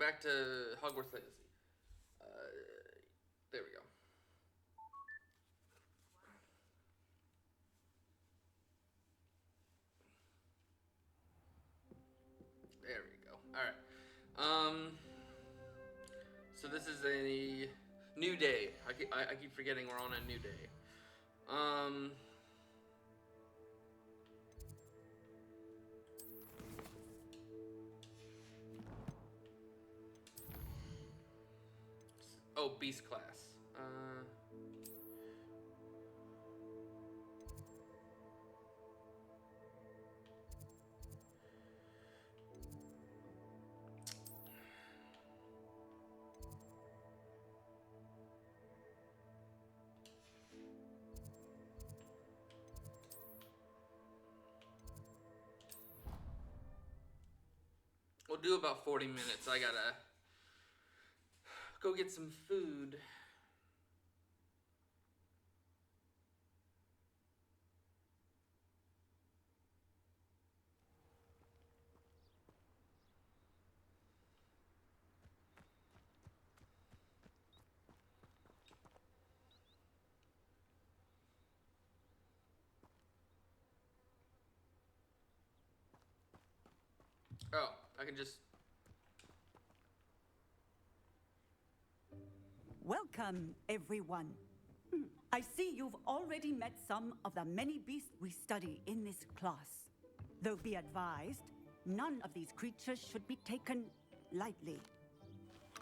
back to Hogwarts Legacy. There we go. There we go. All right. So this is a new day. I keep forgetting we're on a new day. Oh, Beast class. We'll do about 40 minutes. I gotta go get some food. Oh, I can just... Welcome, everyone. I see you've already met some of the many beasts we study in this class. Though be advised, none of these creatures should be taken lightly.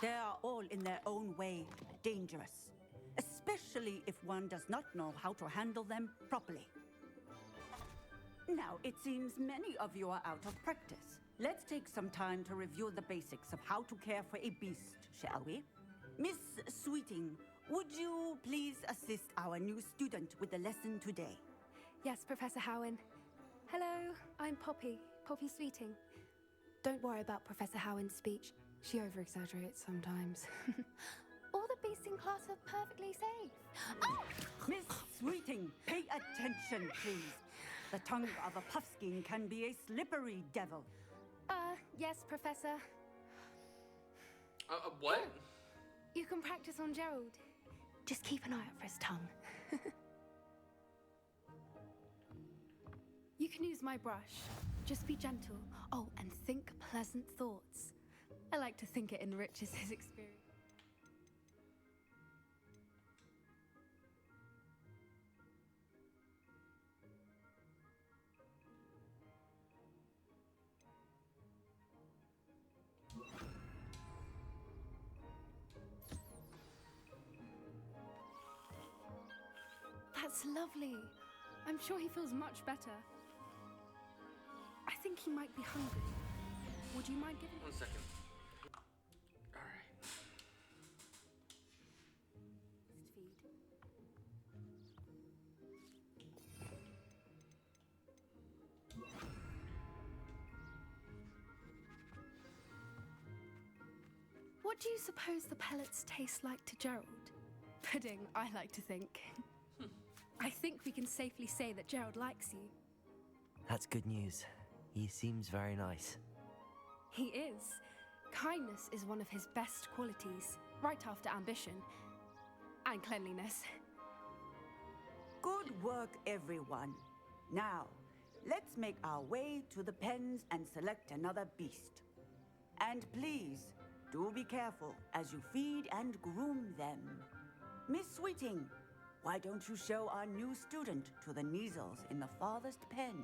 They are all in their own way dangerous, especially if one does not know how to handle them properly. Now, it seems many of you are out of practice. Let's take some time to review the basics of how to care for a beast, shall we? Miss Sweeting, would you please assist our new student with the lesson today? Yes, Professor Howen. Hello, I'm Poppy Sweeting. Don't worry about Professor Howen's speech. She over-exaggerates sometimes. All the beasts in class are perfectly safe. Oh! Miss Sweeting, pay attention, please. The tongue of a puffskein can be a slippery devil. Yes, Professor. What? You can practice on Gerald. Just keep an eye out for his tongue. You can use my brush. Just be gentle. Oh, and think pleasant thoughts. I like to think it enriches his experience. That's lovely. I'm sure he feels much better. I think he might be hungry. Would you mind giving... 1 second. All right. Feed. What do you suppose the pellets taste like to Gerald? Pudding, I like to think. I think we can safely say that Gerald likes you. That's good news. He seems very nice. He is. Kindness is one of his best qualities, right after ambition and cleanliness. Good work, everyone. Now, let's make our way to the pens and select another beast. And please, do be careful as you feed and groom them. Miss Sweeting, why don't you show our new student to the Neasels in the farthest pen?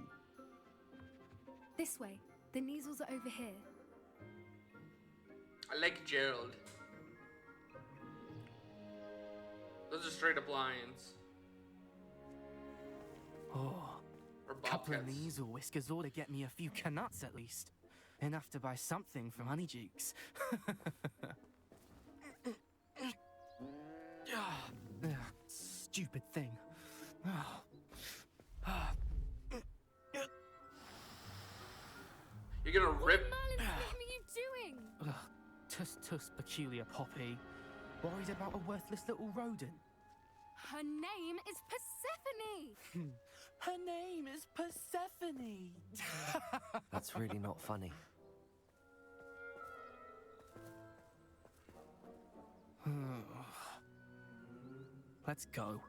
This way. The Neasels are over here. I like Gerald. Those are straight up lions. Oh, Or couple of bobcats. Neasel whiskers ought to get me a few canuts at least. Enough to buy something from Honeydukes. Stupid thing. You're gonna rip... Merlin's name are you doing? Tuss, peculiar Poppy. Worried about a worthless little rodent. Her name is Persephone! Her name is Persephone. That's really not funny. Let's go.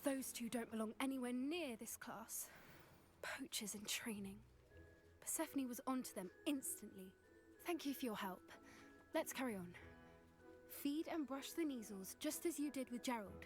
Those two don't belong anywhere near this class. Poachers in training. Persephone was onto them instantly. Thank you for your help. Let's carry on. Feed and brush the measles just as you did with Gerald.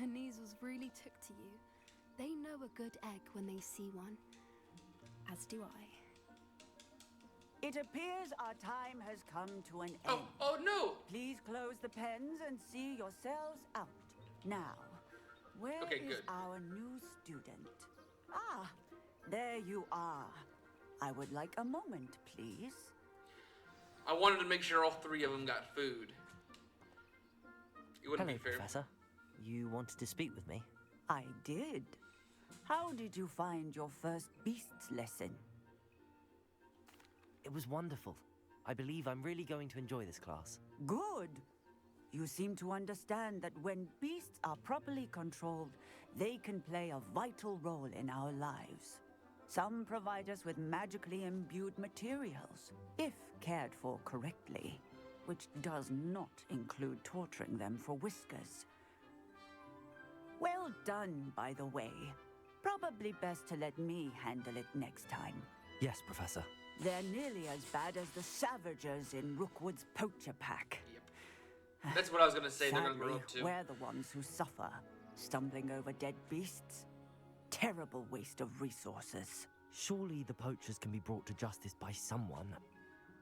The measles really took to you. They know a good egg when they see one. As do I. It appears our time has come to an end. Oh no! Please close the pens and see yourselves out. Now, where Okay, is good. our new student? Ah, there you are. I would like a moment, please. I wanted to make sure all three of them got food. It wouldn't Hello, be fair. Professor. You wanted to speak with me? I did. How did you find your first beasts lesson? It was wonderful. I believe I'm really going to enjoy this class. Good. You seem to understand that when beasts are properly controlled, they can play a vital role in our lives. Some provide us with magically imbued materials, if cared for correctly, which does not include torturing them for whiskers. Well done, by the way. Probably best to let me handle it next time. Yes, Professor. They're nearly as bad as the Savagers in Rookwood's poacher pack. Yep. That's what I was gonna say. They're gonna grow Sadly, up too. we're the ones who suffer, stumbling over dead beasts. Terrible waste of resources. Surely the poachers can be brought to justice by someone.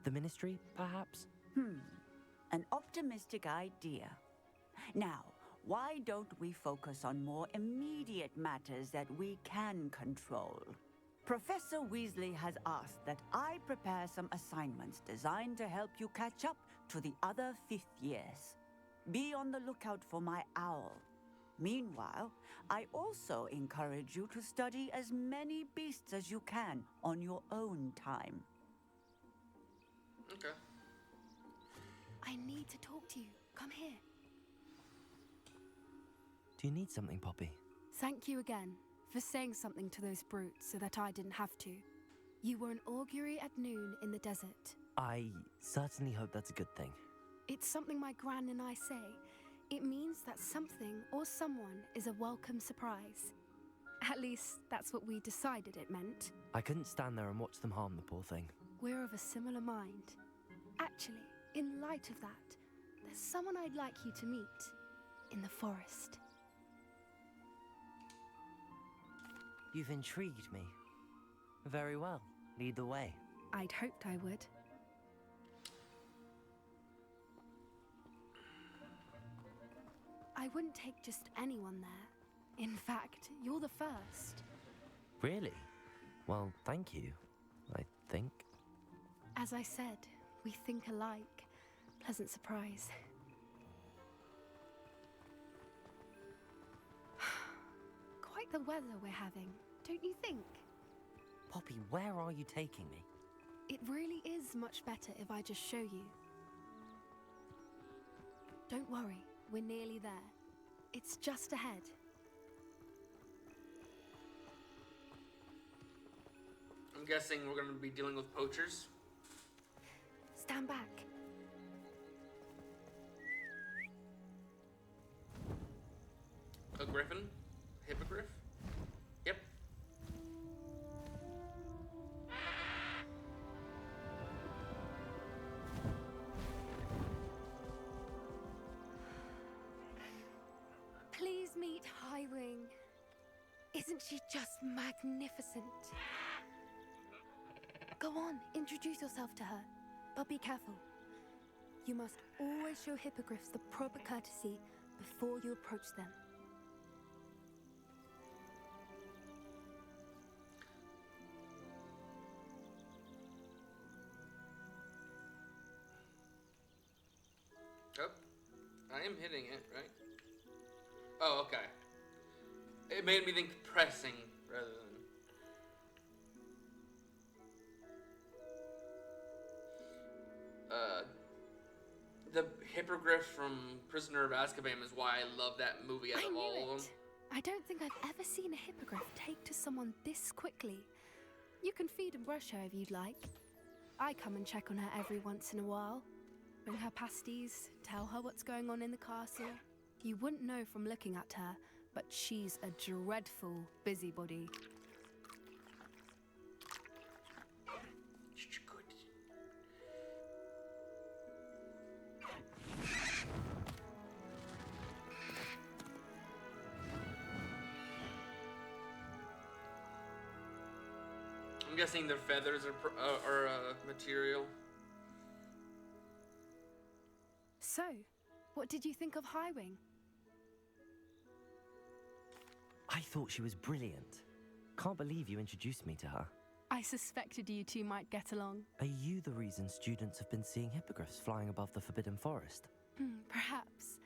The Ministry, perhaps? An optimistic idea. Now, why don't we focus on more immediate matters that we can control? Professor Weasley has asked that I prepare some assignments designed to help you catch up to the other fifth years. Be on the lookout for my owl. Meanwhile, I also encourage you to study as many beasts as you can on your own time. Okay. I need to talk to you. Come here. Do you need something, Poppy? Thank you again for saying something to those brutes so that I didn't have to. You were an augury at noon in the desert. I certainly hope that's a good thing. It's something my gran and I say. It means that something or someone is a welcome surprise. At least, that's what we decided it meant. I couldn't stand there and watch them harm the poor thing. We're of a similar mind. Actually, in light of that, there's someone I'd like you to meet in the forest. You've intrigued me. Very well. Lead the way. I'd hoped I would. I wouldn't take just anyone there. In fact, you're the first. Really? Well, thank you, I think. As I said, we think alike. Pleasant surprise. Quite the weather we're having, don't you think? Poppy, where are you taking me? It really is much better if I just show you. Don't worry, we're nearly there. It's just ahead. I'm guessing we're gonna be dealing with poachers. Stand back. A griffin? Hippogriff? Yep. Please meet Highwing. Isn't she just magnificent? Go on, introduce yourself to her. But be careful. You must always show hippogriffs the proper courtesy before you approach them. am hitting it, right? Oh, okay. It made me think pressing rather than... The hippogriff from Prisoner of Azkaban is why I love that movie out I of knew all of it. them. I don't think I've ever seen a hippogriff take to someone this quickly. You can feed and brush her if you'd like. I come and check on her every once in a while. Bring her pasties, tell her what's going on in the castle. You wouldn't know from looking at her, but she's a dreadful busybody. Good. I'm guessing their feathers are material. So, what did you think of Highwing? I thought she was brilliant. Can't believe you introduced me to her. I suspected you two might get along. Are you the reason students have been seeing hippogriffs flying above the Forbidden Forest? Perhaps.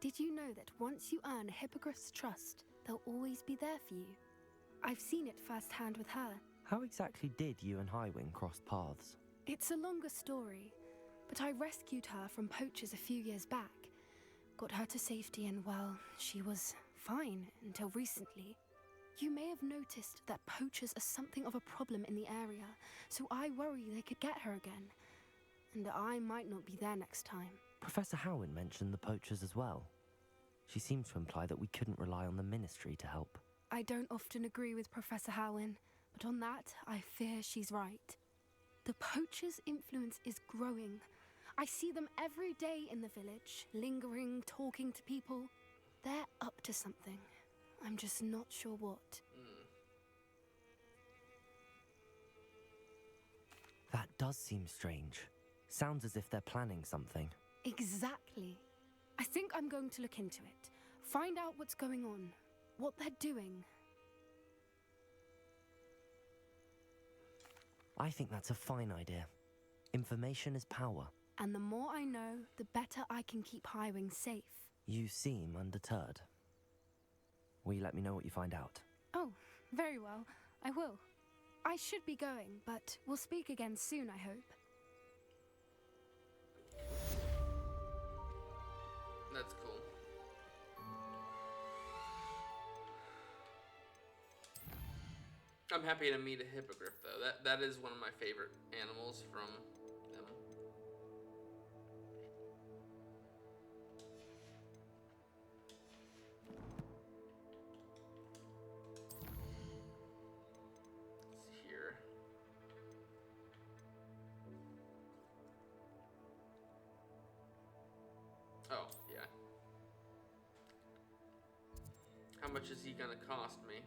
Did you know that once you earn a hippogriff's trust, they'll always be there for you? I've seen it firsthand with her. How exactly did you and Highwing cross paths? It's a longer story, but I rescued her from poachers a few years back. Got her to safety and, well, she was fine until recently. You may have noticed that poachers are something of a problem in the area, so I worry they could get her again. And I might not be there next time. Professor Howin mentioned the poachers as well. She seemed to imply that we couldn't rely on the Ministry to help. I don't often agree with Professor Howin, but on that, I fear she's right. The poachers' influence is growing. I see them every day in the village, lingering, talking to people. They're up to something. I'm just not sure what. That does seem strange. Sounds as if they're planning something. Exactly. I think I'm going to look into it. Find out what's going on, what they're doing. I think that's a fine idea. Information is power. And the more I know, the better I can keep Highwing safe. You seem undeterred. Will you let me know what you find out? Oh, very well. I will. I should be going, but we'll speak again soon, I hope. That's cool. I'm happy to meet a hippogriff, though. That is one of my favorite animals from them. It's here. Oh, yeah. How much is he gonna cost me?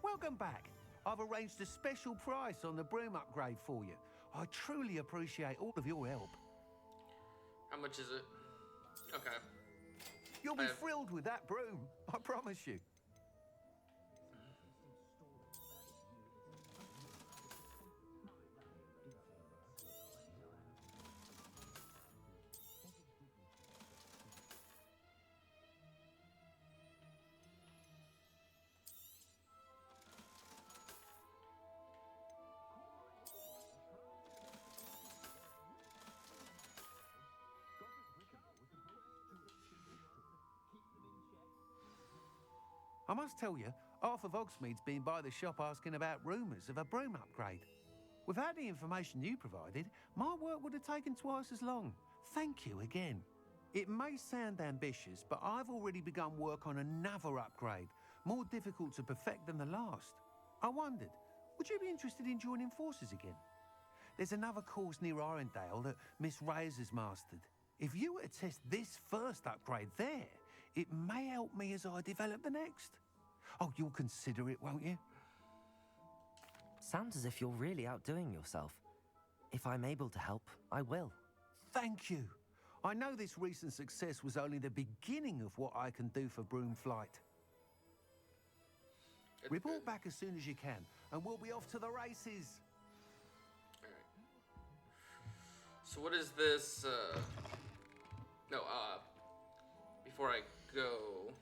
Welcome back. I've arranged a special price on the broom upgrade for you. I truly appreciate all of your help. How much is it? Okay. You'll be thrilled with that broom, I promise you. I must tell you, half of Hogsmeade's been by the shop asking about rumours of a broom upgrade. Without the information you provided, my work would have taken twice as long. Thank you again. It may sound ambitious, but I've already begun work on another upgrade, more difficult to perfect than the last. I wondered, would you be interested in joining forces again? there's another course near Arendelle that Miss Reyes has mastered. If you were to test this first upgrade there, it may help me as I develop the next. Oh, you'll consider it, won't you? Sounds as if you're really outdoing yourself. If I'm able to help, I will. Thank you. I know this recent success was only the beginning of what I can do for Broomflight. It's Report good. back as soon as you can, and we'll be off to the races. Alright. So what is this, no, before I go...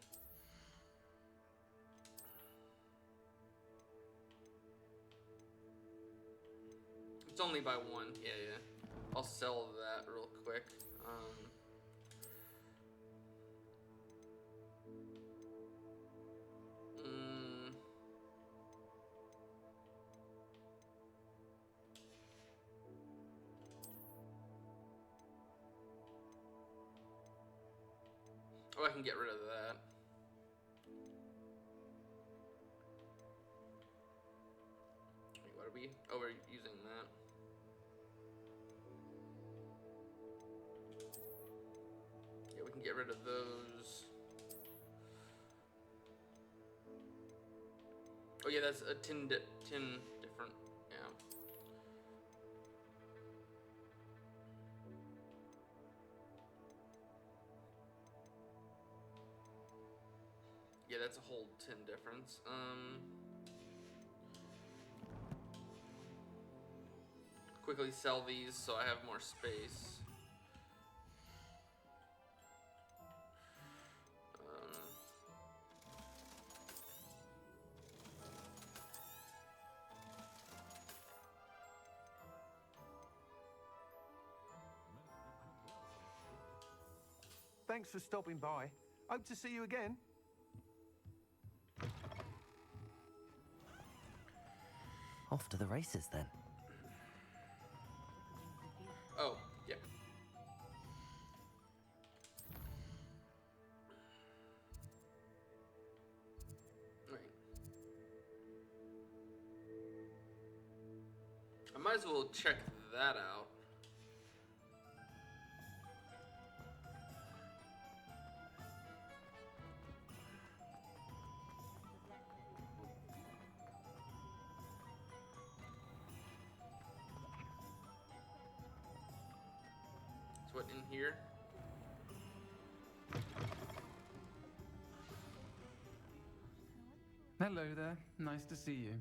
It's only by one, yeah. I'll sell that real quick. Oh, I can get rid of that. Wait, what are we? Oh, we're using that. Yeah, we can get rid of those. Oh yeah, that's a 10 different. Yeah. Yeah, that's a whole 10 difference. Quickly sell these so I have more space. Thanks for stopping by. Hope to see you again. Off to the races then. Oh, yeah. Right. I might as well check that out. What in here? Hello there. Nice to see you.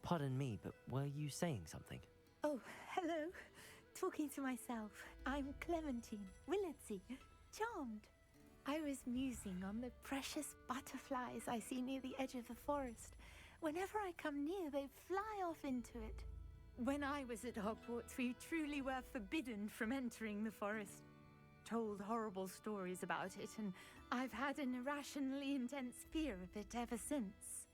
Pardon me, but were you saying something? Oh, hello. Talking to myself. I'm Clementine Willardsey. Charmed. I was musing on the precious butterflies I see near the edge of the forest. Whenever I come near, they fly off into it. When I was at Hogwarts, we truly were forbidden from entering the forest. Told horrible stories about it, and I've had an irrationally intense fear of it ever since.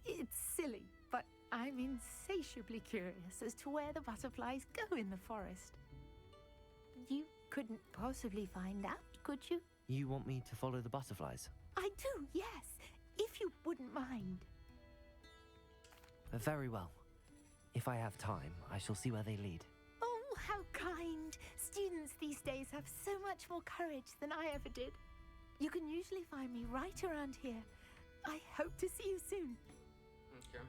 It's silly, but I'm insatiably curious as to where the butterflies go in the forest. You couldn't possibly find out, could you? You want me to follow the butterflies? I do, yes, if you wouldn't mind. Very well. If I have time, I shall see where they lead. Oh, how kind. Students these days have so much more courage than I ever did. You can usually find me right around here. I hope to see you soon. Okay.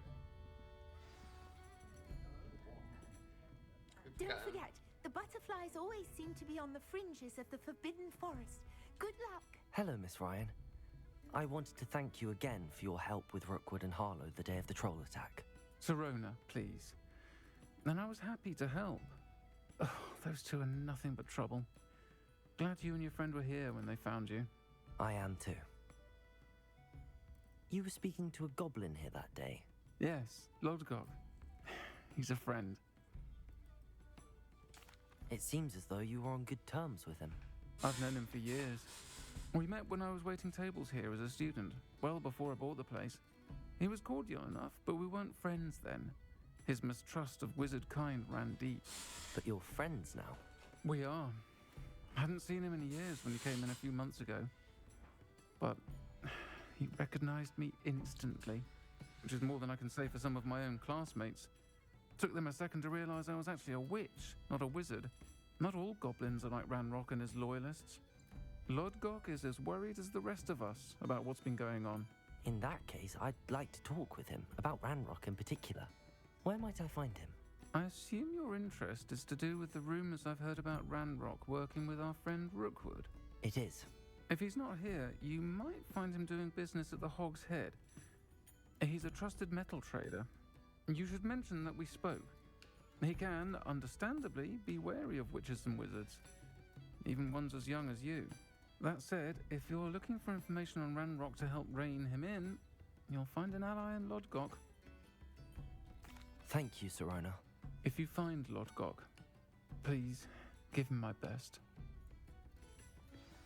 Don't forget, the butterflies always seem to be on the fringes of the Forbidden Forest. Good luck. Hello, Miss Ryan. I wanted to thank you again for your help with Rookwood and Harlow the day of the troll attack. Serona, please. And I was happy to help. Oh, those two are nothing but trouble. Glad you and your friend were here when they found you. I am too. You were speaking to a goblin here that day. Yes, Lodgok. He's a friend. It seems as though you were on good terms with him. I've known him for years. We met when I was waiting tables here as a student, well before I bought the place. He was cordial enough, but we weren't friends then. His mistrust of wizard kind ran deep. But you're friends now. We are. Hadn't seen him in years when he came in a few months ago. But he recognized me instantly. which is more than I can say for some of my own classmates. Took them a second to realise I was actually a witch, not a wizard. Not all goblins are like Ranrock and his loyalists. Lodgok is as worried as the rest of us about what's been going on. In that case, I'd like to talk with him, about Ranrock in particular. Where might I find him? I assume your interest is to do with the rumours I've heard about Ranrock working with our friend Rookwood. It is. If he's not here, you might find him doing business at the Hog's Head. He's a trusted metal trader. You should mention that we spoke. He can, understandably, be wary of witches and wizards, even ones as young as you. That said, if you're looking for information on Ranrock to help rein him in, you'll find an ally in Lodgok. Thank you, Serona. If you find Lodgok, please give him my best.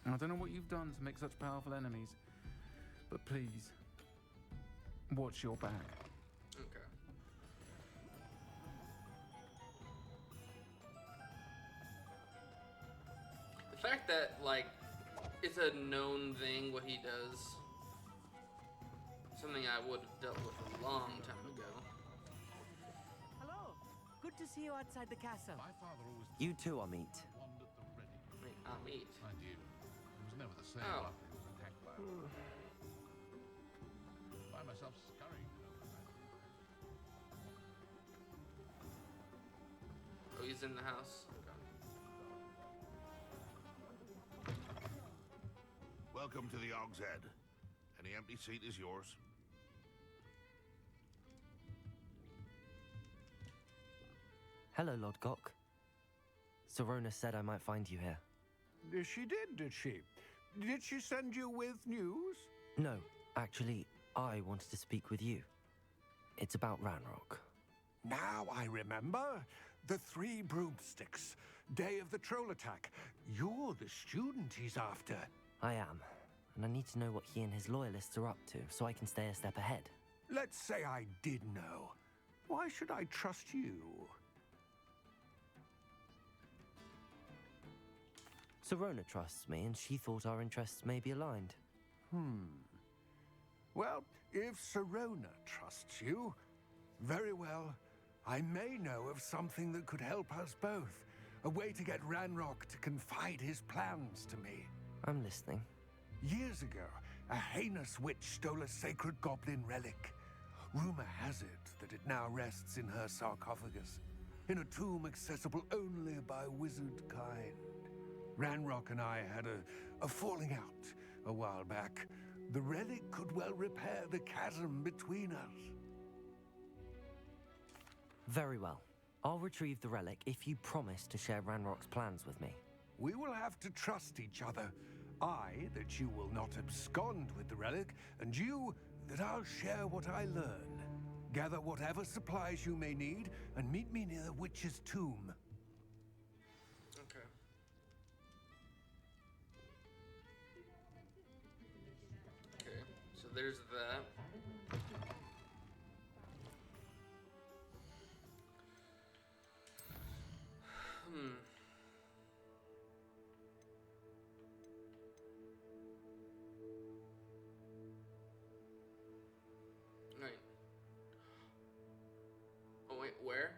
I don't know what you've done to make such powerful enemies, but please, watch your back. Okay. The fact that, like, it's a known thing what he does, something I would have dealt with a long time ago. Hello. Good to see you outside the castle. My father always You too, Amit. wand at the ready. Wait, meat. Mind you, it was never the same Oh. after he was attacked by Find myself scurrying over that. Oh, he's in the house. Okay. Welcome to the Hog's Head. Any empty seat is yours. Hello, Lodgok. Serona said I might find you here. She did she? Did she send you with news? No, actually, I wanted to speak with you. It's about Ranrock. Now I remember. The 3 broomsticks. Day of the troll attack. You're the student he's after. I am, and I need to know what he and his loyalists are up to so I can stay a step ahead. Let's say I did know. Why should I trust you? Serona trusts me, and she thought our interests may be aligned. Well, if Serona trusts you, very well. I may know of something that could help us both. A way to get Ranrock to confide his plans to me. I'm listening. Years ago, a heinous witch stole a sacred goblin relic. Rumor has it that it now rests in her sarcophagus, in a tomb accessible only by wizard kind. Ranrock and I had a falling out a while back. The relic could well repair the chasm between us. Very well. I'll retrieve the relic if you promise to share Ranrock's plans with me. We will have to trust each other. I, that you will not abscond with the relic, and you, that I'll share what I learn. Gather whatever supplies you may need, and meet me near the witch's tomb. Okay. Okay, so there's that. Right. Oh wait, where?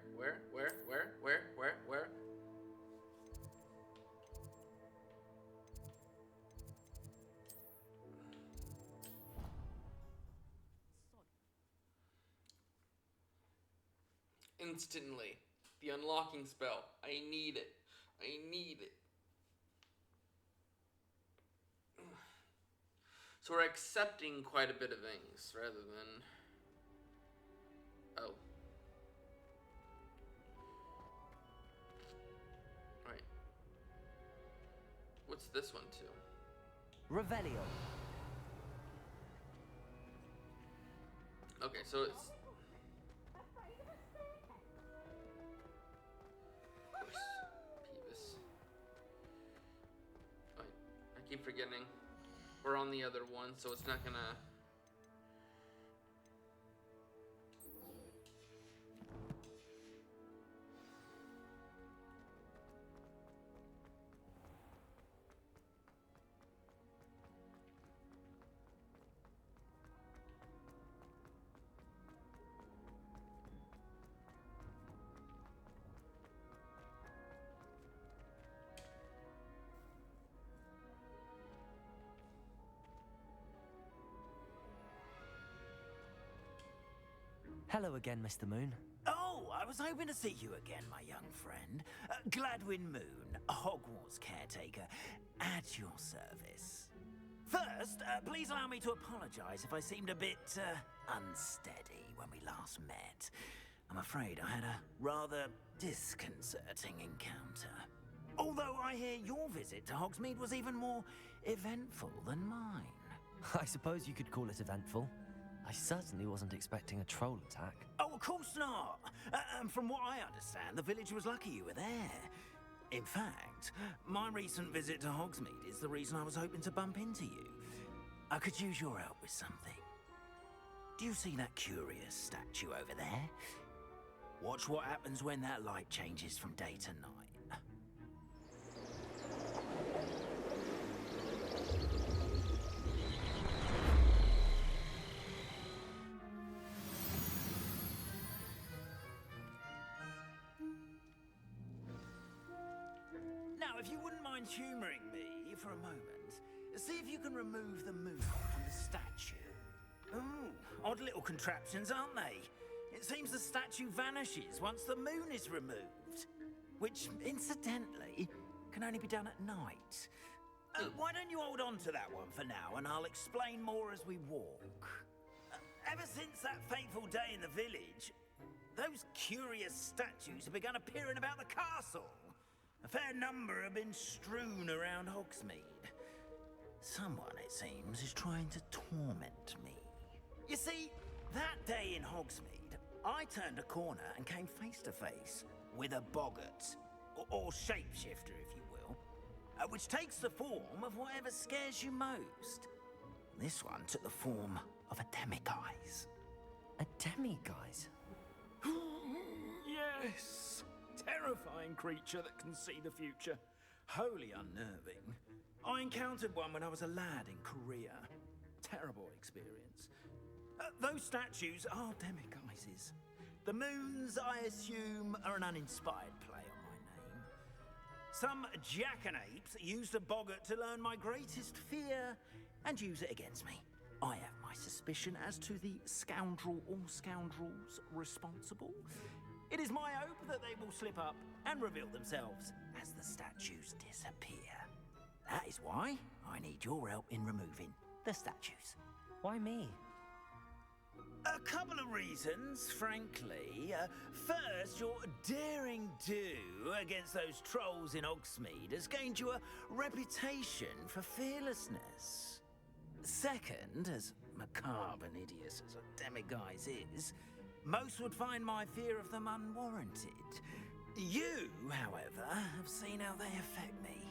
Instantly. The unlocking spell. I need it. So we're accepting quite a bit of things rather than... Oh. Right. What's this one too? Revelio. Okay, so it's... Peevis. Right. I keep forgetting. We're on the other one, so it's not gonna... Hello again, Mr. Moon. Oh, I was hoping to see you again, my young friend. Gladwin Moon, Hogwarts caretaker, at your service. First, please allow me to apologize if I seemed a bit unsteady when we last met. I'm afraid I had a rather disconcerting encounter. Although I hear your visit to Hogsmeade was even more eventful than mine. I suppose you could call it eventful. I certainly wasn't expecting a troll attack. Oh, of course not. And from what I understand, the village was lucky you were there. In fact, my recent visit to Hogsmeade is the reason I was hoping to bump into you. I could use your help with something. Do you see that curious statue over there? Watch what happens when that light changes from day to night. Now, if you wouldn't mind humouring me for a moment, see if you can remove the moon from the statue. Ooh, odd little contraptions, aren't they? It seems the statue vanishes once the moon is removed. Which, incidentally, can only be done at night. Why don't you hold on to that one for now, and I'll explain more as we walk. Ever since that fateful day in the village, those curious statues have begun appearing about the castle. A fair number have been strewn around Hogsmeade. Someone, it seems, is trying to torment me. You see, that day in Hogsmeade, I turned a corner and came face to face with a boggart, or shapeshifter, if you will, which takes the form of whatever scares you most. This one took the form of a demiguise. A demiguise? Yes! Terrifying creature that can see the future. Wholly unnerving. I encountered one when I was a lad in Korea. Terrible experience. Those statues are demiguises. The moons, I assume, are an uninspired play on my name. Some jackanapes used a boggart to learn my greatest fear and use it against me. I have my suspicion as to the scoundrel or scoundrels responsible. It is my hope that they will slip up and reveal themselves as the statues disappear. That is why I need your help in removing the statues. Why me? A couple of reasons, frankly. First, your daring do against those trolls in Hogsmeade has gained you a reputation for fearlessness. Second, as macabre and hideous as a demiguise is, most would find my fear of them unwarranted. You, however, have seen how they affect me.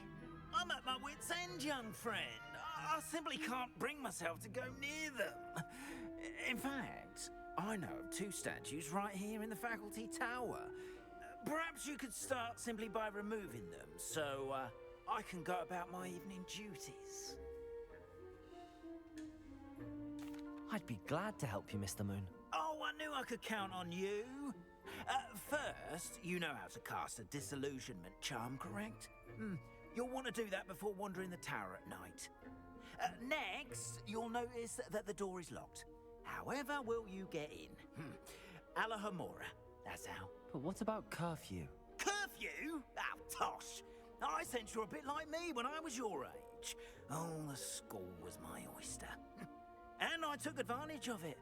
I'm at my wit's end, young friend. I simply can't bring myself to go near them. In fact, I know of two statues right here in the faculty tower. Perhaps you could start simply by removing them, so I can go about my evening duties. I'd be glad to help you, Mr. Moon. Oh, I knew I could count on you. First, you know how to cast a disillusionment charm, correct? You'll want to do that before wandering the tower at night. Next, you'll notice that the door is locked. However will you get in? Alahomora, that's how. But what about curfew? Curfew? Oh, tosh. I sense you're a bit like me when I was your age. Oh, the school was my oyster. And I took advantage of it.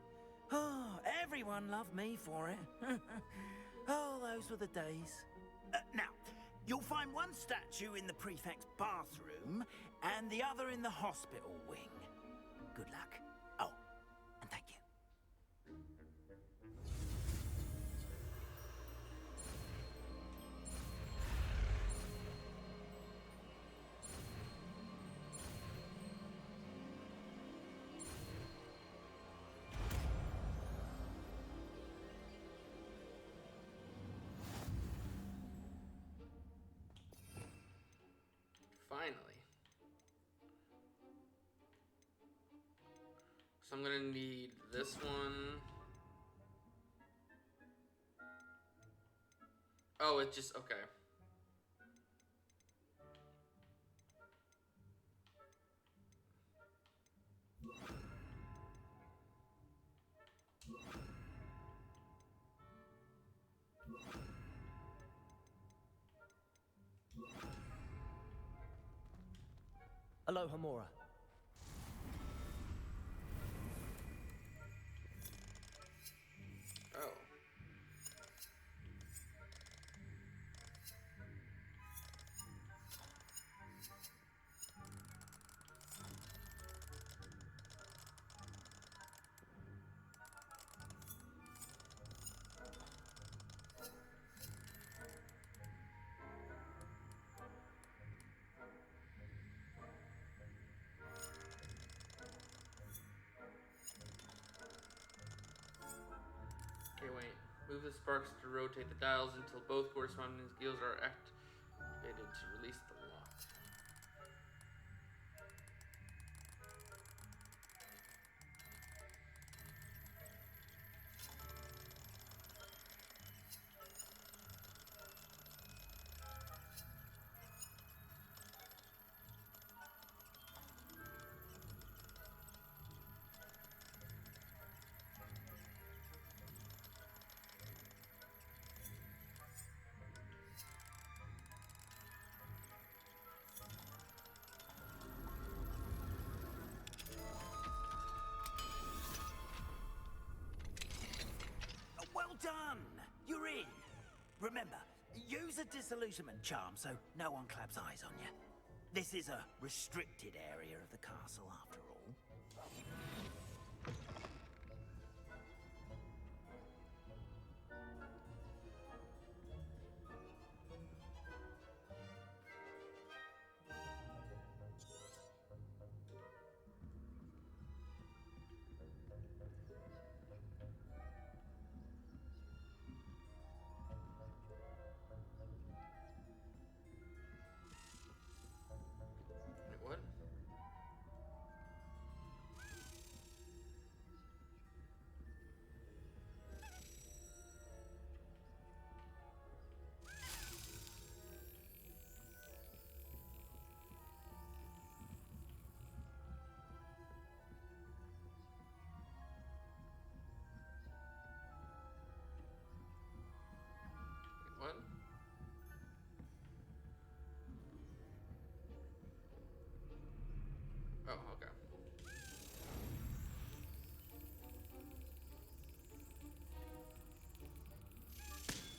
Oh, everyone loved me for it. Oh, those were the days. Now, you'll find one statue in the prefect's bathroom and the other in the hospital wing. Good luck. Oh, and thank you. Finally. So I'm gonna need this one. Oh, it just, okay. Aloha Mora. Oh. Okay, wait. Move the sparks to rotate the dials until both corresponding skills are activated to release the lock. Well done! You're in. Remember, use a disillusionment charm so no one claps eyes on you. This is a restricted area of the castle, after all. Wait, what? What? Oh, okay.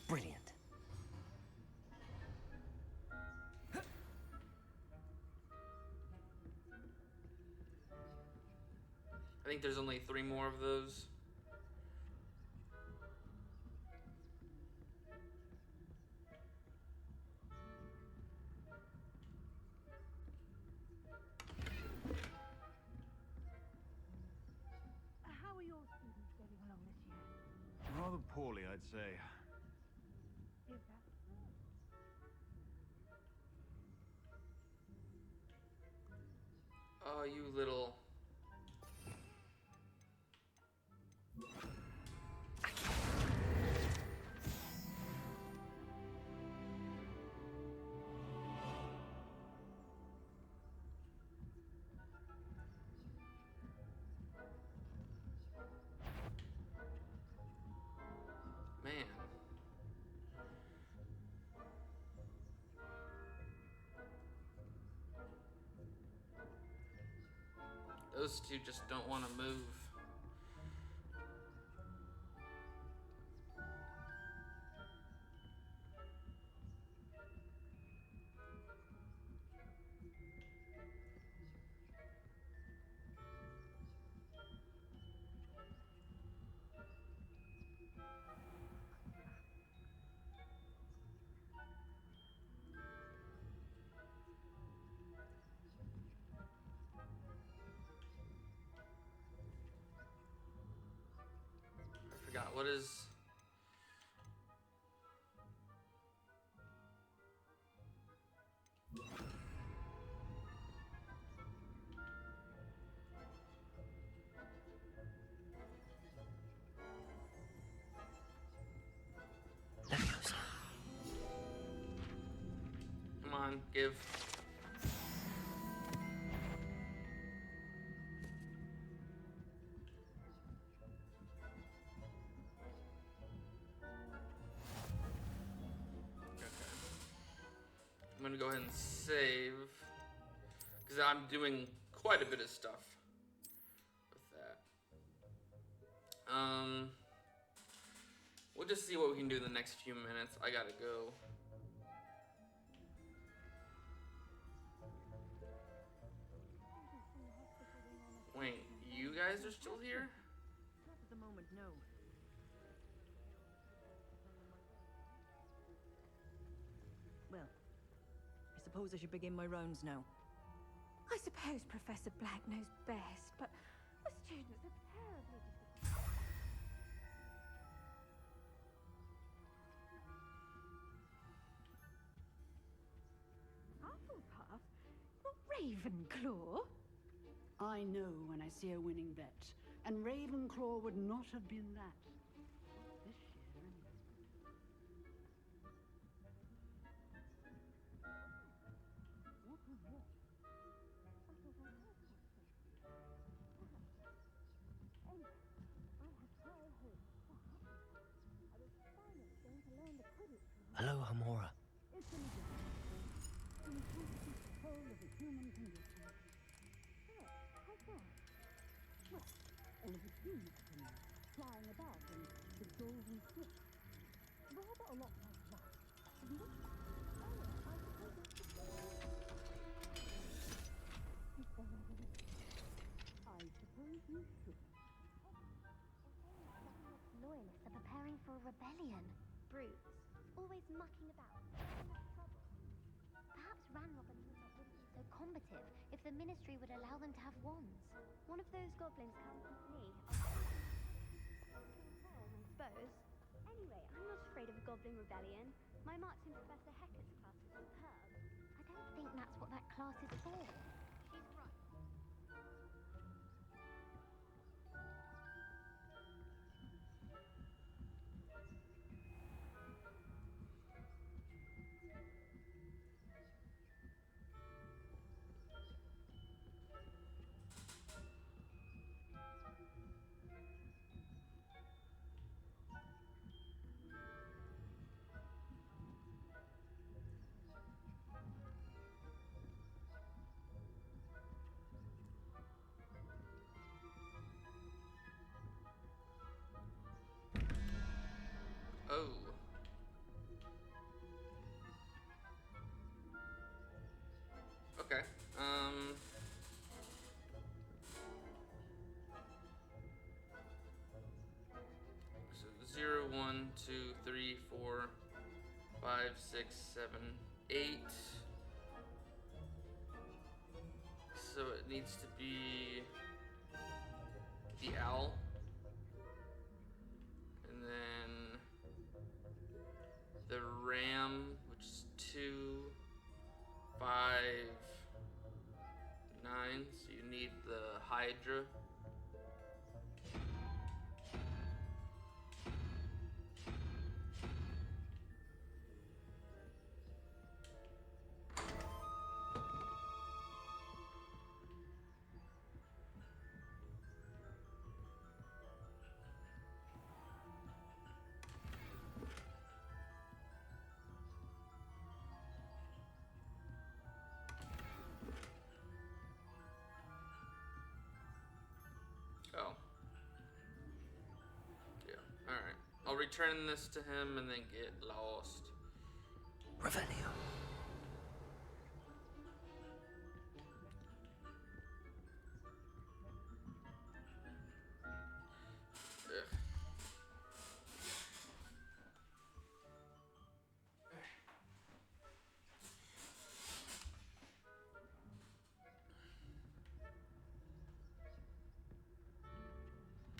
Brilliant. I think there's only 3 more of those. How are your students getting along this year? Rather poorly, I'd say. Is that? Oh, you little... Man. Those two just don't want to move. I forgot, what is... Come on, give. Okay. I'm gonna go ahead and save, because I'm doing quite a bit of stuff with that. We'll just see what we can do in the next few minutes. I gotta go. Wait, you guys are still here? Not at the moment, no. Well, I suppose I should begin my rounds now. I suppose Professor Black knows best, but the students are terribly difficult. Hufflepuff? Not Ravenclaw? I know when I see a winning bet, and Ravenclaw would not have been that. This year, anyway. Hello, Hamora. All of the students flying about in the golden ship. Rather a lot like that, isn't it? I suppose you should. Loyalists are preparing for a rebellion. Brutes, always mucking about. Trouble. Perhaps Ranrock and Hilltop wouldn't be so combative if the Ministry would allow them to have wands. One of those goblins come with me. I suppose. Anyway, I'm not afraid of a goblin rebellion. My marks in Professor Hecat's class are superb. I don't think that's what that class is for. She's right. Oh. Okay. So 0, 1, 2, 3, 4, 5, 6, 7, 8. So it needs to be the owl. And then the ram, which is 2, 5, 9. So you need the hydra. Oh. Yeah, alright. I'll return this to him and then get lost. Revelio. Ugh.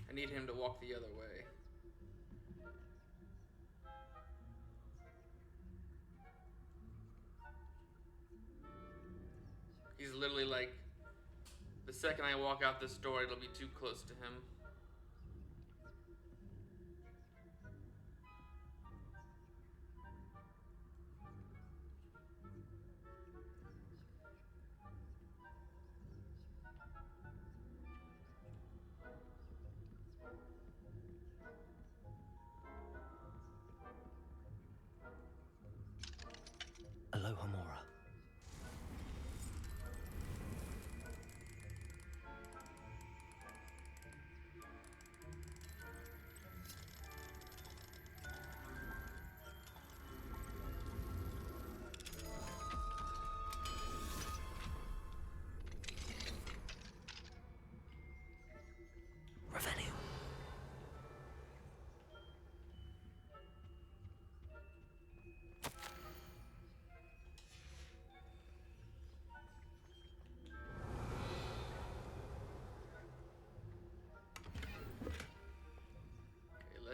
I need him to walk the other way. He's literally like, the second I walk out this door, it'll be too close to him. Aloha Mora.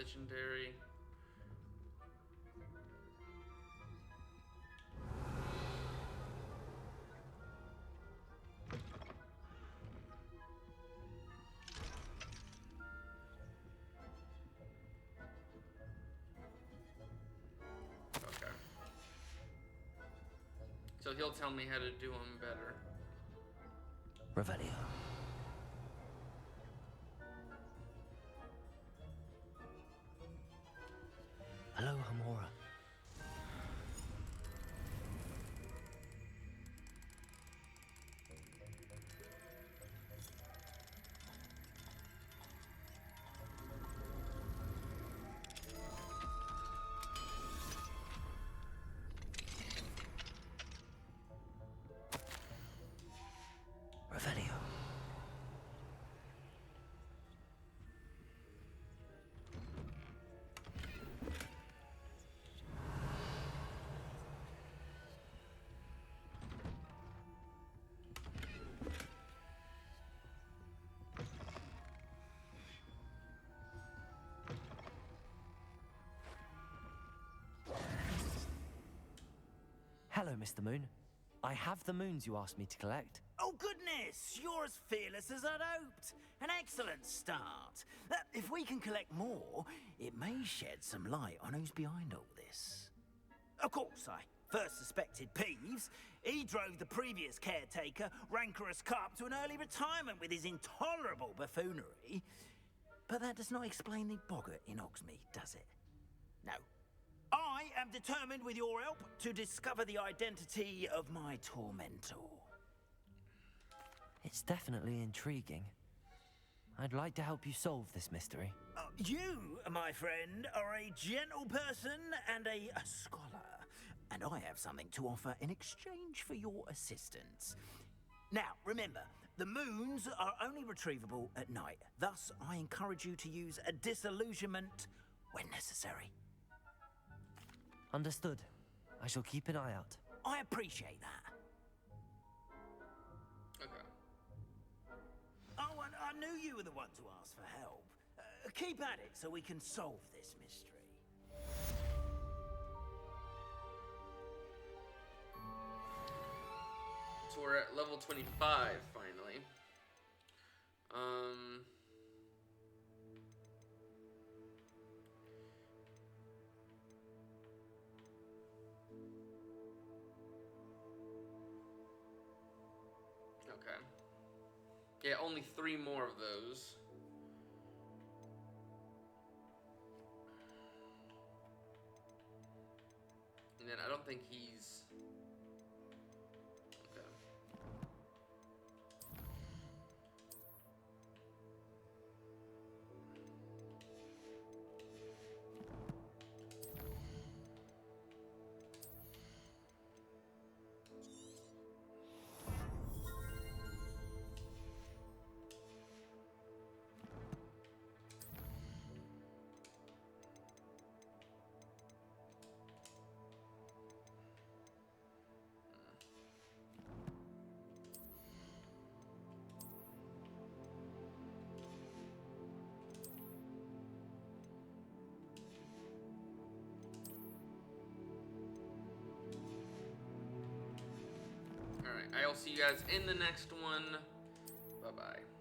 legendary. Okay. So he'll tell me how to do them better. Revelio. Hello, Hamora. Revelio. Hello, Mr. Moon. I have the moons you asked me to collect. Oh, goodness! You're as fearless as I'd hoped. An excellent start. If we can collect more, it may shed some light on who's behind all this. Of course, I first suspected Peeves. He drove the previous caretaker, Rancorous Carp, to an early retirement with his intolerable buffoonery. But that does not explain the boggart in Hogsmeade, does it? No. I am determined, with your help, to discover the identity of my tormentor. It's definitely intriguing. I'd like to help you solve this mystery. You, my friend, are a gentle person and a scholar, and I have something to offer in exchange for your assistance. Now, remember, the moons are only retrievable at night. Thus, I encourage you to use a disillusionment when necessary. Understood. I shall keep an eye out. I appreciate that. Okay. Oh, and I knew you were the one to ask for help. Keep at it so we can solve this mystery. So we're at level 25 finally. Okay. Yeah, only 3 more of those. And then I don't think he's... Okay. Alright, I'll see you guys in the next one. Bye-bye.